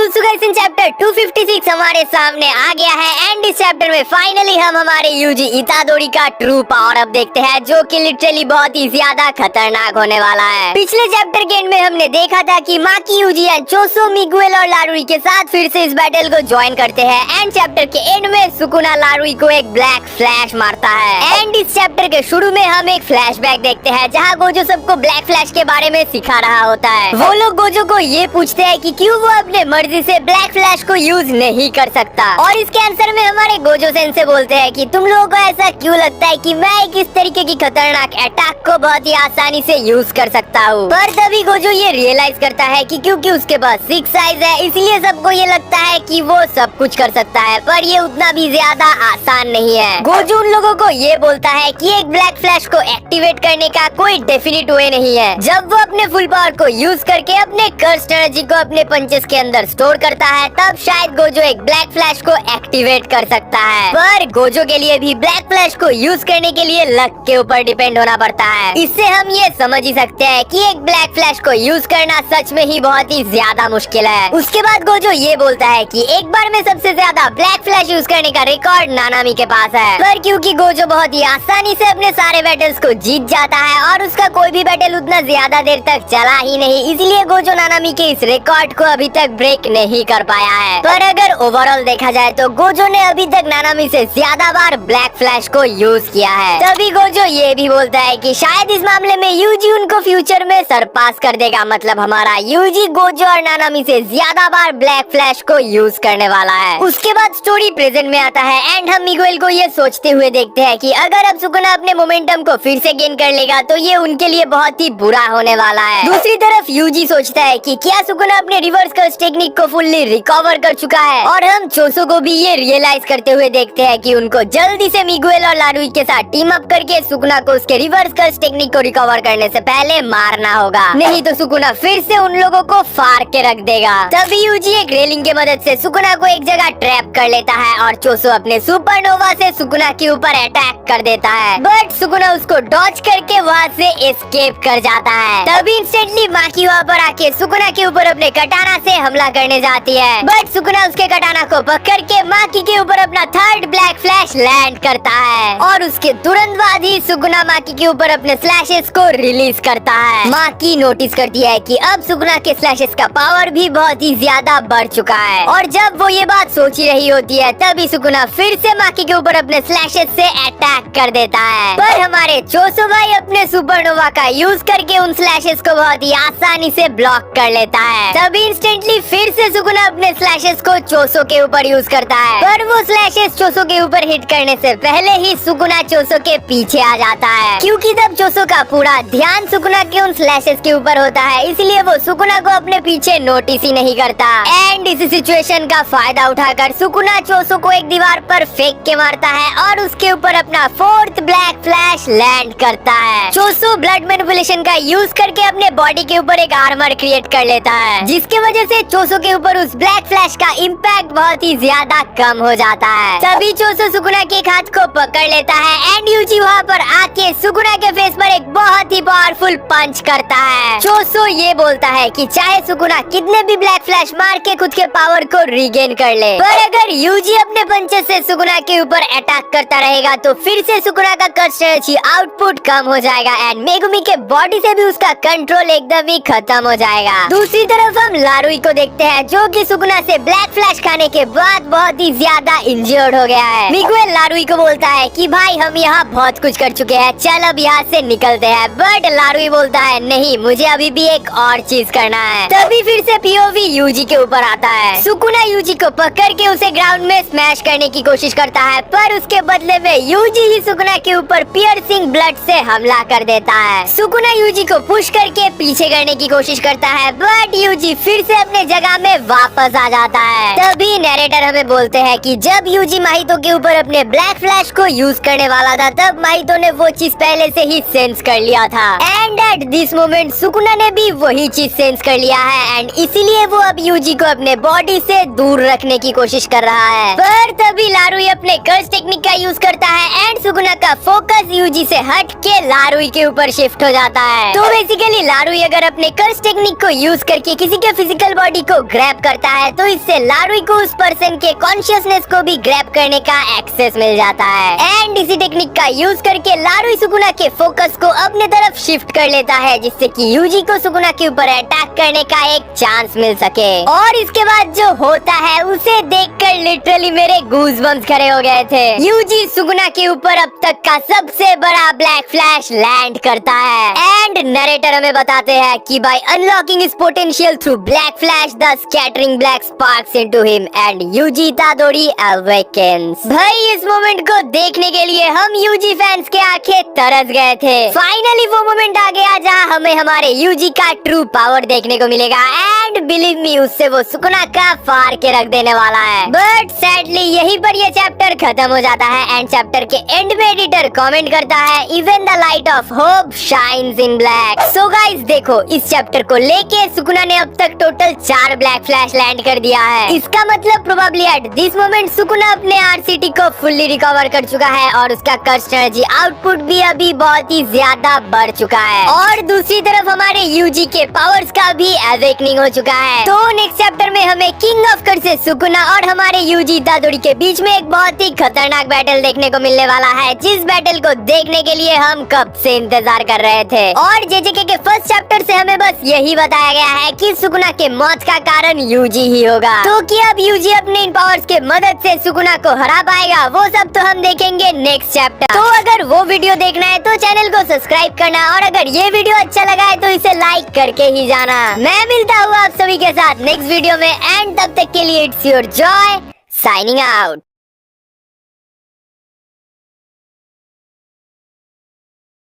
Jujutsu chapter 256 हमारे सामने आ गया है एंड इस चैप्टर में फाइनली हम हमारे यूजी इतादोरी का ट्रू पावर अप देखते हैं, जो कि लिटरली बहुत ही ज्यादा खतरनाक होने वाला है। पिछले चैप्टर के एंड में हमने देखा था कि माकी यूजी एंड चोसो, मिगुएल और लारुई के साथ फिर से इस बैटल को ज्वाइन करते हैं एंड चैप्टर के एंड में सुकुना लारुई को एक ब्लैक फ्लैश मारता है एंड इस चैप्टर के शुरू में हम एक फ्लैशबैक देखते हैं जहाँ गोजो सबको ब्लैक फ्लैश के बारे में सिखा रहा होता है। वो लोग गोजो को ये पूछते हैं कि क्यों वो अपने मर्जी से ब्लैक फ्लैश को यूज नहीं कर सकता और इसके आंसर में हमारे गोजो सेंसे बोलते हैं कि तुम लोगों को ऐसा क्यों लगता है कि मैं एक इस तरीके की खतरनाक अटैक को बहुत ही आसानी से यूज कर सकता हूँ। पर तभी गोजो ये रियलाइज करता है कि क्योंकि उसके पास 6 आइज है इसलिए सबको ये लगता है कि वो सब कुछ कर सकता है, पर ये उतना भी ज्यादा आसान नहीं है। गोजो उन लोगों को ये बोलता है कि एक ब्लैक फ्लैश को एक्टिवेट करने का कोई डेफिनेट वे नहीं है। जब वो अपने फुल पावर को यूज करके अपने कर्स्ड एनर्जी को अपने पंचेस के अंदर स्टोर करता है तब शायद गोजो एक ब्लैक फ्लैश को एक्टिवेट कर सकता है, पर गोजो के लिए भी ब्लैक फ्लैश को यूज करने के लिए लक के ऊपर डिपेंड होना पड़ता है। इससे हम ये समझ ही सकते हैं कि एक ब्लैक फ्लैश को यूज करना सच में ही बहुत ही ज्यादा मुश्किल है। उसके बाद गोजो ये बोलता है कि एक बार में सबसे ज्यादा ब्लैक फ्लैश यूज करने का रिकॉर्ड नानामी के पास है, पर क्योंकि गोजो बहुत ही आसानी से अपने सारे बैटल्स को जीत जाता है और उसका कोई भी बैटल उतना ज्यादा देर तक चला ही नहीं, इसलिए गोजो नानामी के इस रिकॉर्ड को अभी तक ब्रेक नहीं कर पाया है। पर अगर ओवरऑल देखा जाए तो गोजो ने अभी तक नानामी से ज्यादा बार ब्लैक फ्लैश को यूज किया है। तभी गोजो ये भी बोलता है कि शायद इस मामले में यूजी उनको फ्यूचर में सरपास कर देगा, मतलब हमारा यूजी गोजो और नानामी से ज्यादा बार ब्लैक फ्लैश को यूज करने वाला है। उसके बाद स्टोरी प्रेजेंट में आता है एंड हम मिगुएल को ये सोचते हुए देखते हैं कि अगर अब सुकुना अपने मोमेंटम को फिर से गेन कर लेगा तो ये उनके लिए बहुत ही बुरा होने वाला है। दूसरी तरफ यूजी सोचता है कि क्या सुकुना अपने रिवर्स कर्स टेक्निक को फुल्ली रिकवर कर चुका है और हम चोसो को भी ये रियलाइज करते हुए देखते हैं कि उनको जल्दी से मिगुएल और लारुई के साथ टीम अप करके सुकुना को उसके रिवर्स कर्स टेक्निक को रिकवर करने से पहले मारना होगा, नहीं तो सुकुना फिर से उन लोगों को फाड़ के रख देगा। तभी यूजी एक रेलिंग की मदद से सुकुना को एक जगह ट्रैप कर लेता है और चोसो अपने सुपरनोवा से सुकुना के ऊपर अटैक कर देता है, बट सुकुना उसको डॉज करके वहाँ से एस्केप कर जाता है। तभी इंस्टेंटली माकी वहाँ पर आके सुकुना के ऊपर अपने कटाना से हमला करने जाती है, बट सुकुना उसके कटाना को पकड़ के माकी के ऊपर अपना थर्ड ब्लैक फ्लैश लैंड करता है और उसके तुरंत बाद ही सुकुना माकी के ऊपर अपने स्लैशेस को रिलीज करता है। माकी नोटिस करती है कि अब सुकुना के स्लैशेस का पावर भी बहुत ही ज्यादा बढ़ चुका है और जब वो ये बात सोच ही रही होती है तभी सुकुना फिर से माकी के ऊपर अपने स्लैशेस से अटैक कर देता है, पर हमारे चोसो भाई अपने सुपरनोवा का यूज करके उन स्लैशेस को बहुत ही आसानी से ब्लॉक कर लेता है। तभी इंस्टेंटली फिर से सुकुना अपने स्लैशेस को चोसो के ऊपर यूज करता है, पर वो स्लैशेस चोसो के ऊपर हिट करने से पहले ही सुकुना चोसो के पीछे आ जाता है, क्योंकि तब चोसो का पूरा ध्यान सुकुना के उन स्लैशेस के ऊपर होता है, इसलिए वो सुकुना को अपने पीछे नोटिस ही नहीं करता एंड इस सिचुएशन का फायदा उठाकर सुकुना चोसो को एक दीवार पर फेंक के मारता है और उसके ऊपर अपना फोर्थ ब्लैक फ्लैश लैंड करता है। चोसो ब्लड मैनिपुलेशन का यूज करके अपने बॉडी के ऊपर एक आर्मर क्रिएट कर लेता है, जिसके वजह से चोसो के ऊपर उस ब्लैक फ्लैश का इम्पैक्ट बहुत ही ज्यादा कम हो जाता है। तभी चोसो सुकुना के एक हाथ को पकड़ लेता है एंड यूजी वहाँ पर आके सुकुना के फेस पर एक बहुत ही पावरफुल पंच करता है। चोसो ये बोलता है कि चाहे सुकुना कितने भी ब्लैक फ्लैश मार के खुद के पावर को रिगेन कर ले, पर अगर यूजी अपने पंचेस से सुकुना के ऊपर अटैक करता रहेगा तो फिर से सुकुना का कर्स्ड एनर्जी आउटपुट कम हो जाएगा एंड मेगुमी के बॉडी से भी उसका कंट्रोल एकदम ही खत्म हो जाएगा। दूसरी तरफ हम लारुई को देखते हैं जो कि सुकुना से ब्लैक फ्लैश खाने के बाद बहुत ही ज्यादा इंजर्ड हो गया है। मिगुएल लारुई को बोलता है कि भाई हम यहाँ बहुत कुछ कर चुके हैं, चल अब यहाँ से निकलते हैं, बट लारुई बोलता है नहीं, मुझे अभी भी एक और चीज करना है। तभी फिर से पीओवी यूजी के ऊपर आता है। सुकुना यूजी को पकड़ के उसे ग्राउंड में स्मैश करने की कोशिश करता है, पर उसके बदले में यूजी ही सुकुना के ऊपर पियर्सिंग ब्लड से हमला कर देता है। सुकुना यूजी को पुश करके पीछे करने की कोशिश करता है, बट यूजी फिर से अपने जगह में वापस आ जाता है। तभी नैरेटर हमें बोलते हैं कि जब यूजी माहितो के ऊपर अपने ब्लैक फ्लैश को यूज करने वाला था तब माहितो ने वो चीज पहले से ही सेंस कर लिया था and at this moment Sukuna ने भी वही चीज सेंस कर लिया है एंड इसीलिए वो अब यूजी को अपने बॉडी से दूर रखने की कोशिश कर रहा है। पर तभी लारुई अपने कर्स टेक्निक का यूज करता है एंड सुकुना का फोकस यूजी से हट के लारुई के ऊपर शिफ्ट हो जाता है। तो बेसिकली लारुई अगर अपने कर्स टेक्निक को यूज करके किसी के फिजिकल बॉडी को ग्रैब करता है तो इससे लारुई को उस पर्सन के कॉन्शियसनेस को भी ग्रैब करने का एक्सेस मिल जाता है। एंड इसी टेक्निक का यूज करके लारुई सुकुना के फोकस को अपने तरफ शिफ्ट कर लेता है, जिससे कि यूजी को सुकुना के ऊपर अटैक करने का एक चांस मिल सके। और इसके बाद जो होता है उसे देखकर लिटरली मेरे गूज़बम्स खड़े हो गए थे। यूजी सुकुना के ऊपर अब तक का सबसे बड़ा ब्लैक फ्लैश लैंड करता है। एंड नरेटर हमें बताते हैं कि by unlocking his potential through black flash the scattering black sparks into him and Yuji Itadori awakens. भाई इस मोमेंट को देखने के लिए हम यूजी फैंस के आंखें तरस गए थे। फाइनली वो मोमेंट आ गया जहाँ हमें हमारे यूजी का ट्रू पावर देखने को मिलेगा। एंड बिलीव मी, उससे वो सुकुना का फाड़ के रख देने वाला है। बट सैडली यहीं पर ये चैप्टर खत्म हो जाता है। एंड चैप्टर के एंड में एडिटर कमेंट करता है even the light of hope shines in black. So guys देखो, इस चैप्टर को लेके सुकुना ने अब तक टोटल 4 ब्लैक फ्लैश लैंड कर दिया है। इसका मतलब probably at this moment Sukuna अपने आरसीटी को फुल्ली रिकवर कर चुका है और उसका कर्स्ट एनर्जी आउटपुट भी अभी बहुत ही ज्यादा बढ़ चुका है। और दूसरी तरफ हमारे यूजी के पावर्स का भी अवेकनिंग हो चुका है। तो नेक्स्ट चैप्टर में हमें किंग ऑफ कर्स से सुकुना और हमारे यूजी इतादोरी के बीच में एक बहुत ही खतरनाक बैटल देखने को मिलने वाला है, जिस बैटल को देखने के लिए हम कब से इंतजार कर रहे थे। और जेजेके के फर्स्ट चैप्टर से हमें बस यही बताया गया है कि सुकुना के मौत का कारण यूजी ही होगा। तो क्या अब यूजी अपने इन पावर्स के मदद से सुकुना को हरा पाएगा, वो सब तो हम देखेंगे नेक्स्ट चैप्टर। तो अगर वो वीडियो देखना है तो चैनल को सब्सक्राइब करना, और अगर ये वीडियो अच्छा लगा है तो इसे लाइक करके ही जाना। मैं मिलता हूँ आप सभी के साथ नेक्स्ट वीडियो में, एंड तब तक के लिए it's your Joy signing out.